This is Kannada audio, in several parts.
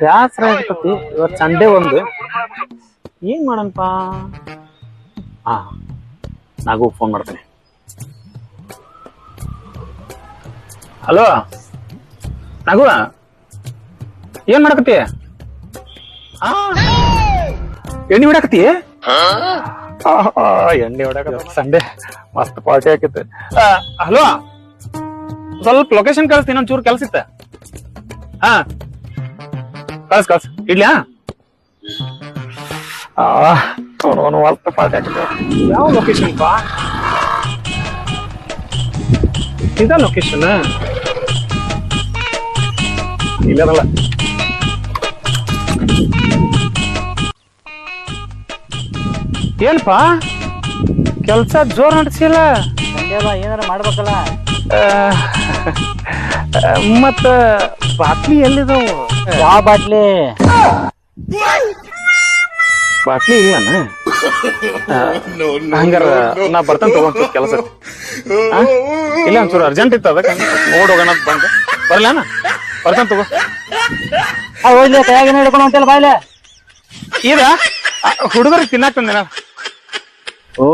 ಬ್ಯಾಸರ ಆಗ್ತತಿ ಇವತ್ತು ಸಂಡೇ ಒಂದು ಏನ್ ಮಾಡಣಪ್ಪ. ಹಾ ನಾಗೂ ಫೋನ್ ಮಾಡ್ತೀನಿ. ಹಲೋ ನಾಗು, ಏನ್ ಮಾಡಕತ್ತಿ? ಎಣ್ಣೆ ಹೊಡಕತ್ತಿ? ಎಣ್ಣೆ ಹೊಡಕ ಸಂಡೇ ಮಸ್ತ್ ಪಾರ್ಟಿ ಹಾಕಿತ್ತು. ಹಲೋ, ಸ್ವಲ್ಪ ಲೊಕೇಶನ್ ಕಳಿಸ್ತೀನಿ, ಒಂಚೂರು ಕೆಲ್ಸ ಇತ್ತ. ಹಾ ಕಳ್ಸ್ ಇಡ್ಲಿ. ಮಸ್ತ್ ಪಾರ್ಟಿ ಹಾಕಿತ್ತು. ಯಾವ ಲೊಕೇಶನ್ ಪಾ? ಇದ ಲೊಕೇಶನ್ ಇಲ್ಲದಲ್ಲ. ಏನ್ಪಾ ಕೆಲ್ಸ ಜೋರ್ ನಡೆಸಿಲ್ಲ? ಏನಾರ ಮಾಡ್ಬೇಕಲ್ಲ. ಮತ್ತ ಬಾಟ್ಲಿ ಎಲ್ಲಿದಾವು? ಯಾವ ಬಾಟ್ಲಿ? ಬಾಟ್ಲಿ ಇಲ್ಲನ? ಹಂಗಾರ ನಾ ಬರ್ತೇನೆ ತಗೊಂತ ಕೆಲಸ. ಇಲ್ಲ ಒಂಚೂರು ಅರ್ಜೆಂಟ್ ಇತ್ತು, ಅದಕ್ಕೆ ನೋಡ್ ಹೋಗೋಣ ಅಂತ ಬಂದೆ. ಬರ್ಲಾನ? ಬರ್ತೇನೆ ತಗೋ. ಹೋಗ್ಲಿ, ಕೈಯಾಗ ಹಿಡ್ಕೊಂಡು ಅಂತೆಲ್ಲ ಬಾಯ್ಲೆ. ಈಗ ಹುಡುಗರಿಗೆ ತಿನ್ನಾಕ್ ತಂದಿನ. ಓ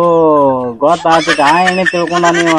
ಗೊತ್ತಾಗ್ತೈತಿ, ಆ ಎಣ್ಣೆ ತಿಳ್ಕೊಂಡ ನೀವ.